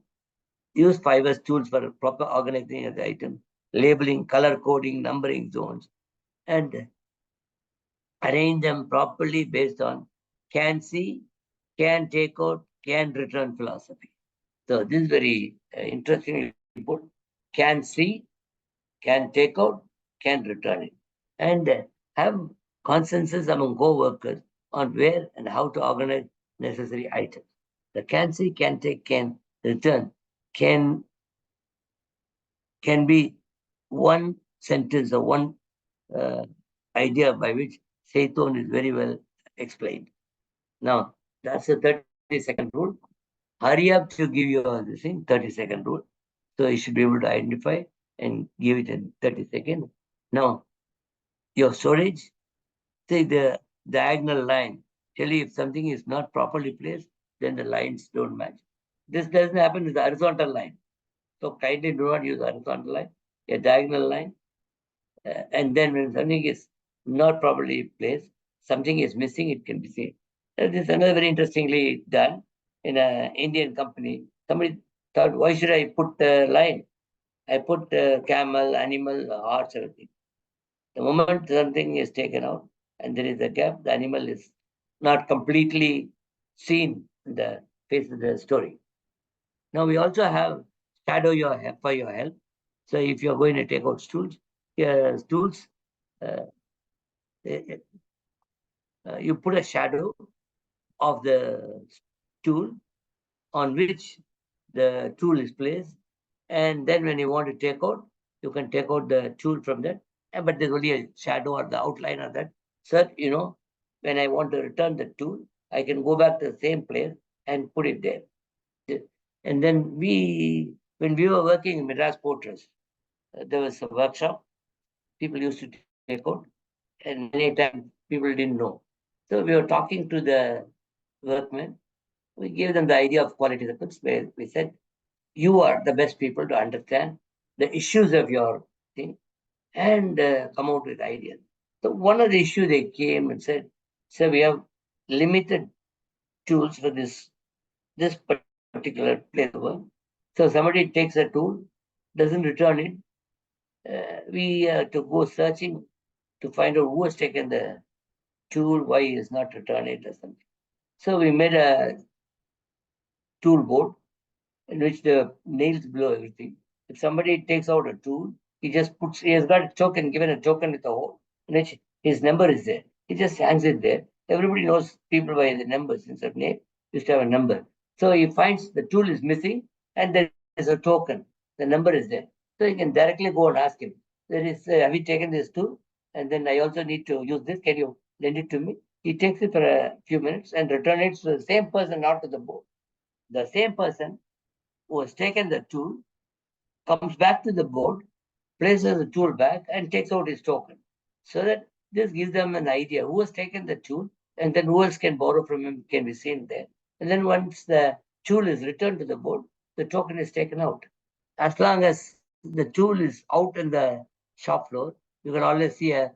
Use Fiverr's tools for proper organizing of the item, labeling, color coding, numbering zones, and arrange them properly based on can see, can take out, can return philosophy. So this is very interesting input. Can see, can take out, can return it. And have consensus among co-workers on where and how to organize necessary items. The can see, can take, can return can be one sentence or one idea by which Seiton is very well explained. Now, that's the 30-second rule. Hurry up to give you this thing, 30-second rule. So you should be able to identify and give it in 30 seconds. Now, your storage, say the diagonal line, tell you if something is not properly placed, then the lines don't match. This doesn't happen with the horizontal line. So kindly do not use horizontal line, a diagonal line. And then when something is not properly placed, something is missing, it can be seen. This is another very interestingly done in an Indian company. Somebody thought, why should I put the line? I put camel, animal, horse, everything. The moment something is taken out and there is a gap, the animal is not completely seen in the face of the story. Now we also have shadow your help for your help. So if you're going to take out stools, uh, you put a shadow of the tool on which the tool is placed. And then when you want to take out, you can take out the tool from that. But there's only a shadow or the outline of that. So, when I want to return the tool, I can go back to the same place and put it there. And then when we were working in Madras Port Trust, there was a workshop. People used to take out, and many times people didn't know. So we were talking to the workmen. We gave them the idea of quality circuits, where we said, you are the best people to understand the issues of your thing and come out with ideas. So one of the issues they came and said, sir, we have limited tools for this particular place of work. So somebody takes a tool, doesn't return it. We have to go searching to find out who has taken the tool, why he has not returned it or something. So we made a tool board in which the nails below everything. If somebody takes out a tool, he has got a token, given a token with a hole, in which his number is there. He just hangs it there. Everybody knows people by the numbers instead of name, used to have a number. So he finds the tool is missing and there is a token. The number is there. So you can directly go and ask him, have you taken this tool? And then I also need to use this. Can you lend it to me? He takes it for a few minutes and return it to the same person, not to the board. The same person who has taken the tool comes back to the board, places the tool back, and takes out his token. So that this gives them an idea who has taken the tool, and then who else can borrow from him can be seen there. And then once the tool is returned to the board, the token is taken out. As long as the tool is out in the shop floor, you can always see a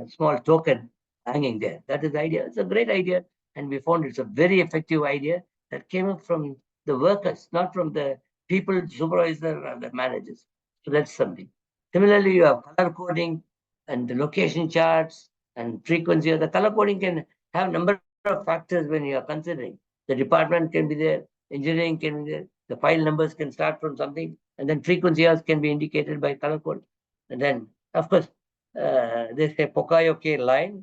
small token hanging there. That is the idea. It's a great idea. And we found it's a very effective idea that came up from the workers, not from the people, supervisor, and the managers. So that's something. Similarly, you have color coding and the location charts and frequency. The color coding can have a number of factors when you are considering. The department can be there, engineering can be there, the file numbers can start from something, and then frequencies can be indicated by color code. And then, of course, there's a Poka-yoke line.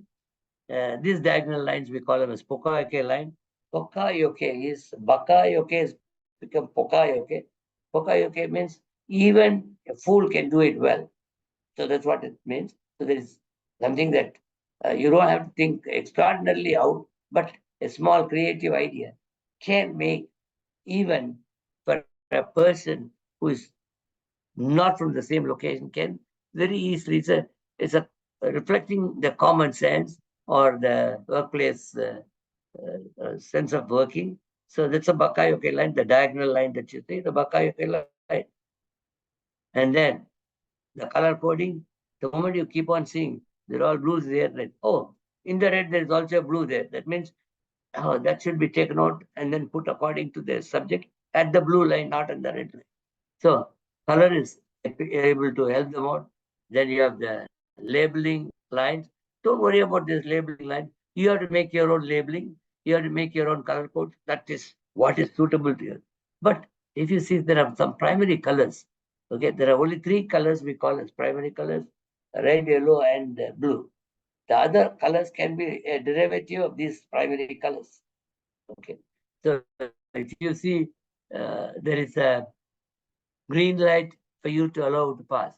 These diagonal lines, we call them as Poka-yoke line. Poka-yoke is, Baka-yoke has become Poka-yoke. Poka-yoke means even a fool can do it well. So that's what it means. So there is something that you don't have to think extraordinarily out, but a small creative idea can make, even for a person who is not from the same location, can very easily, it's a reflecting the common sense or the workplace sense of working. So that's a Baka-yoke line, the diagonal line that you see, the Baka-yoke line. And then the color coding, the moment you keep on seeing, they're all blues there, red. Oh, in the red, there's also a blue there. That means that should be taken out and then put according to the subject at the blue line, not in the red line. So color is able to help them out. Then you have the labeling lines. Don't worry about this labeling line. You have to make your own labeling. You have to make your own color code. That is what is suitable to you. But if you see, there are some primary colors. Okay, there are only 3 colors we call as primary colors: red, yellow, and blue. The other colors can be a derivative of these primary colors. Okay, so if you see, there is a green light for you to allow to pass.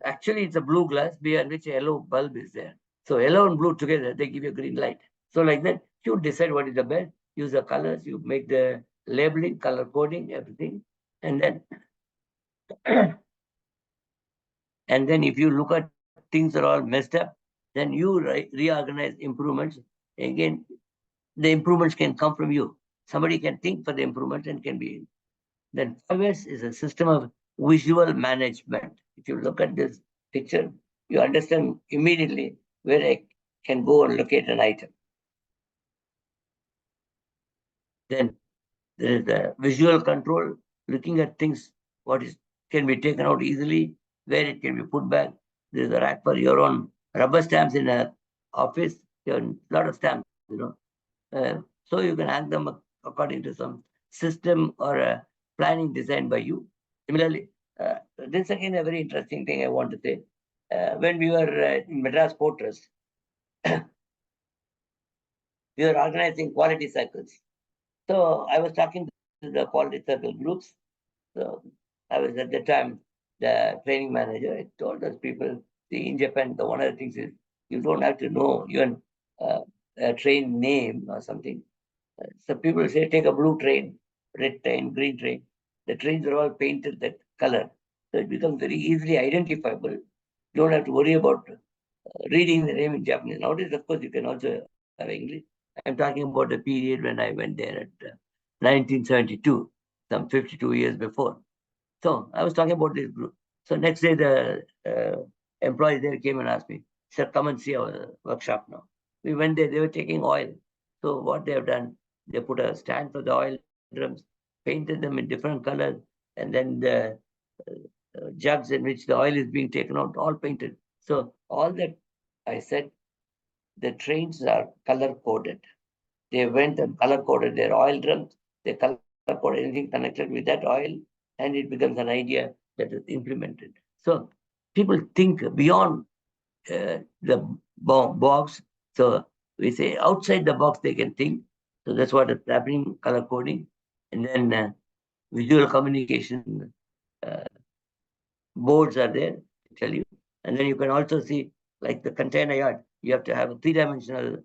Actually, it's a blue glass behind which a yellow bulb is there. So yellow and blue together, they give you a green light. So like that, you decide what is the best, use the colors, you make the labeling, color coding, everything. And then and then if you look at things are all messed up, then you reorganize improvements. Again, the improvements can come from you. Somebody can think for the improvement and can be. Then 5S is a system of visual management. If you look at this picture, you understand immediately where I can go and locate an item. Then there is the visual control, looking at things, what is can be taken out easily, where it can be put back. There is a rack for your own rubber stamps in an office. You have a lot of stamps, so you can hang them according to some system or a planning designed by you. Similarly, This again a very interesting thing I want to say. When we were in Madras Port Trust, we were organizing quality circles. So I was talking to the quality circle groups. So I was at the time the training manager. I told those people, see, in Japan, one of the things is you don't have to know even a train name or something. So people say, take a blue train, red train, green train. The trains are all painted that color. So it becomes very easily identifiable. You don't have to worry about reading the name in Japanese. Nowadays, of course, you can also have English. I'm talking about the period when I went there at 1972, some 52 years before. So I was talking about this group. So next day, the employee there came and asked me, sir, come and see our workshop now. We went there, they were taking oil. So what they have done, they put a stand for the oil drums, painted them in different colors, and then the jugs in which the oil is being taken out, all painted. So all that I said, the trains are color coded. They went and color coded their oil drums. They color coded anything connected with that oil, and it becomes an idea that is implemented. So people think beyond the box. So we say outside the box they can think. So that's what is happening, color coding, and then visual communication boards are there to tell you. And then you can also see, like the container yard, you have to have a three-dimensional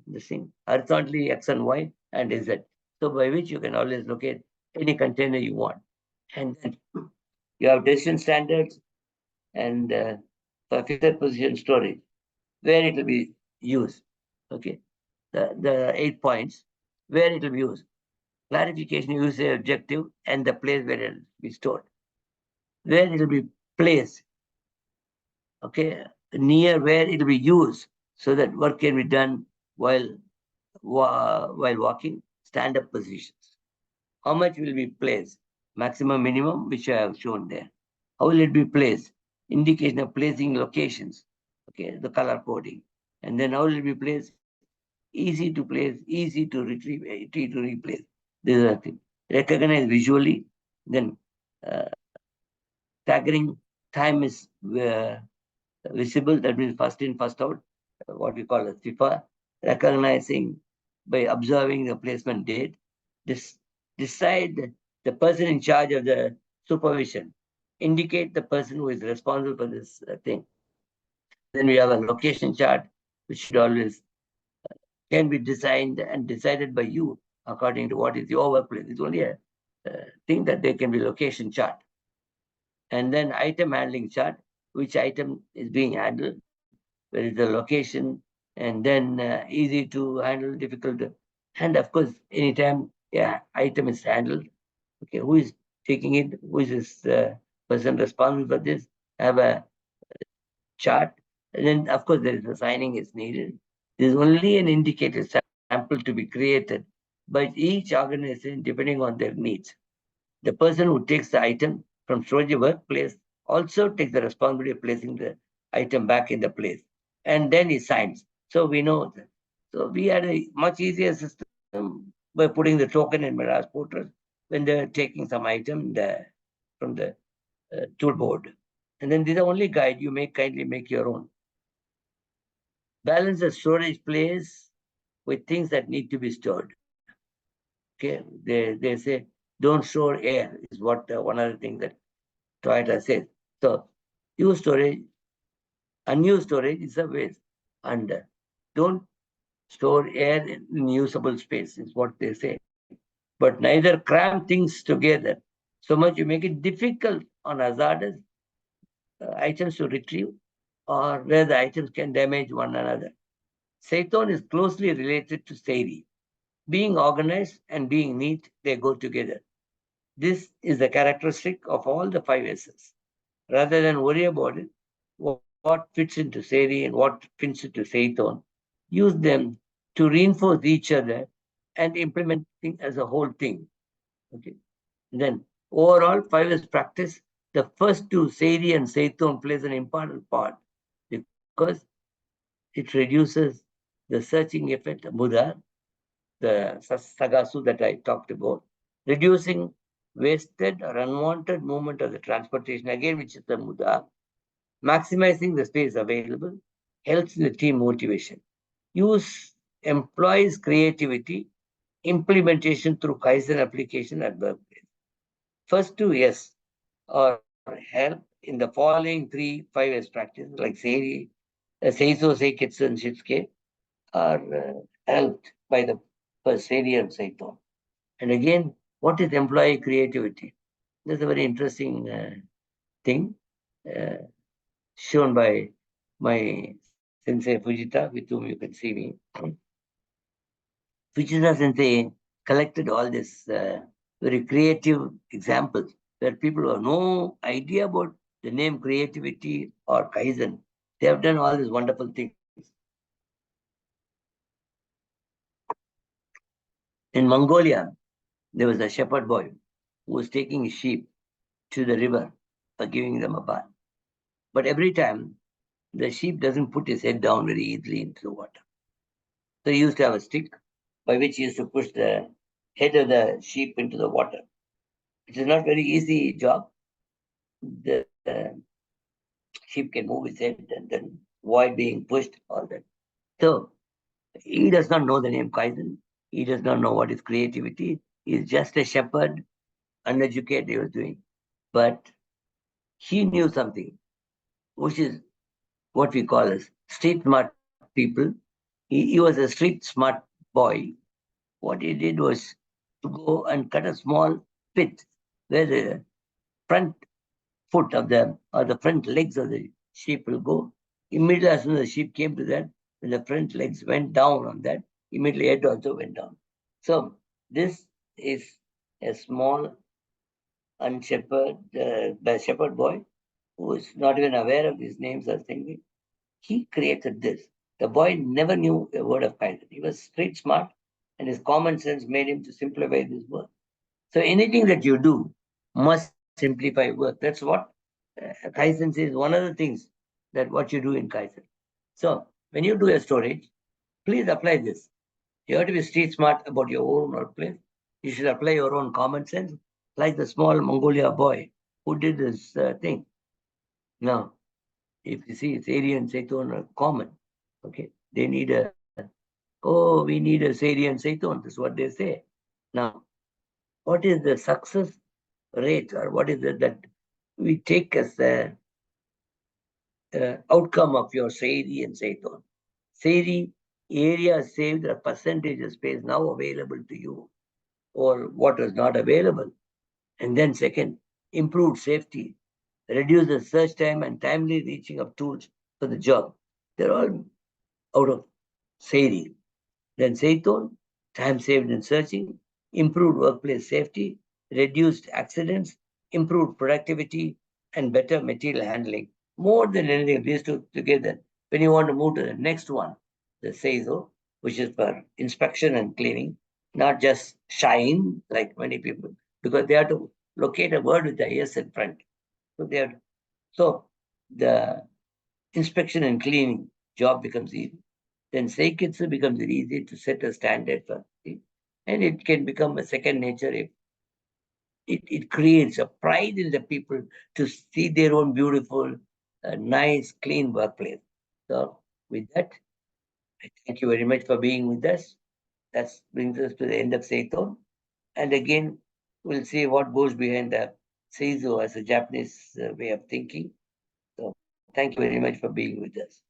this thing, horizontally X and Y and Z. So by which you can always locate any container you want. And then you have decision standards and for fixed position storage, where it will be used. Okay. The 8 points, where it will be used. Clarification, user objective, and the place where it will be stored. Where it will be placed, okay, near where it will be used so that work can be done while walking, stand-up positions. How much will be placed? Maximum, minimum, which I have shown there. How will it be placed? Indication of placing locations, okay, the color coding. And then how will it be placed? Easy to place, easy to retrieve, easy to replace. This is the thing. Recognize visually, then staggering time is visible, that means first in, first out, what we call a SIFA, recognizing by observing the placement date, decide the person in charge of the supervision, indicate the person who is responsible for this thing. Then we have a location chart, which should always can be designed and decided by you according to what is your workplace. It's only a thing that there can be location chart. And then item handling chart, which item is being handled, where is the location, and then easy to handle, difficult. And of course, anytime item is handled, okay, who is taking it, who is this person responsible for this, have a chart. And then, of course, there is a signing is needed. There is only an indicator sample to be created by each organization depending on their needs. The person who takes the item from storage workplace also takes the responsibility of placing the item back in the place. And then he signs. So we know that. So we had a much easier system by putting the token in Madras Port Trust when they're taking some item from the tool board. And then these are only guide. You may kindly make your own. Balance the storage place with things that need to be stored. Okay, they say don't store air is what one of the things that Toyota says. So use storage, unused storage is a waste, and don't store air in usable space is what they say. But neither cram things together so much you make it difficult on hazardous items to retrieve or where the items can damage one another. Seiton is closely related to Seiri. Being organized and being neat, they go together. This is the characteristic of all the 5 S's. Rather than worry about it, what fits into Seiri and what fits into Seiton, use them to reinforce each other and implement things as a whole thing. Okay. Then overall, 5S practice, the first two, Seiri and Seiton, plays an important part because it reduces the searching effect, Buddha, the Sagasu that I talked about, reducing wasted or unwanted movement of the transportation, again, which is the muda, maximizing the space available, helps in the team motivation. Use employees' creativity, implementation through Kaizen application at workplace. First two, yes, or help in the following 3 5 S practices like Seiso, Seiketsu, and Shitsuke are helped by the first Seiri and Saito. And again, what is employee creativity? This is a very interesting thing uh, shown by my sensei Fujita, with whom you can see me. Fujita sensei collected all these very creative examples where people have no idea about the name creativity or Kaizen. They have done all these wonderful things. In Mongolia, there was a shepherd boy who was taking sheep to the river for giving them a bath. But every time, the sheep doesn't put his head down very easily into the water. So he used to have a stick by which he used to push the head of the sheep into the water. It is not very easy job. The sheep can move his head and then avoid being pushed, all that. So he does not know the name Kaizen. He does not know what is creativity. He is just a shepherd, uneducated he was doing. But he knew something, which is what we call as street smart people. He was a street smart boy. What he did was to go and cut a small pit where the front foot of the or the front legs of the sheep will go. Immediately as soon as the sheep came to that, when the front legs went down on that, immediately head also went down. So this is a small the shepherd boy who is not even aware of these names or things. He created this. The boy never knew a word of Kaizen. He was street smart, and his common sense made him to simplify this work. So anything that you do must simplify work. That's what Kaizen says. One of the things that what you do in Kaizen. So when you do a storage, please apply this. You have to be street smart about your own workplace. You should apply your own common sense, like the small Mongolia boy who did this thing. Now, if you see Seiri and Seiton are common, okay, they need we need a Seiri and Seiton. That's what they say. Now, what is the success rate or what is it that we take as the outcome of your Seiri and Seiton? Seiri, area saved, a percentage of space now available to you, or what was not available. And then second, improved safety, reduce the search time and timely reaching of tools for the job. They're all out of Seiri. Then Seiton, time saved in searching, improved workplace safety, reduced accidents, improved productivity, and better material handling. More than anything, these two together. When you want to move to the next one, the Seizo, which is for inspection and cleaning, not just shine like many people, because they have to locate a word with the S in front. So they are so the inspection and cleaning job becomes easy. Then Seiketsu becomes easy to set a standard for things. And it can become a second nature if it creates a pride in the people to see their own beautiful, nice, clean workplace. So with that, I thank you very much for being with us. That brings us to the end of Seito. And again, we'll see what goes behind the Seizo as a Japanese way of thinking. So thank you very much for being with us.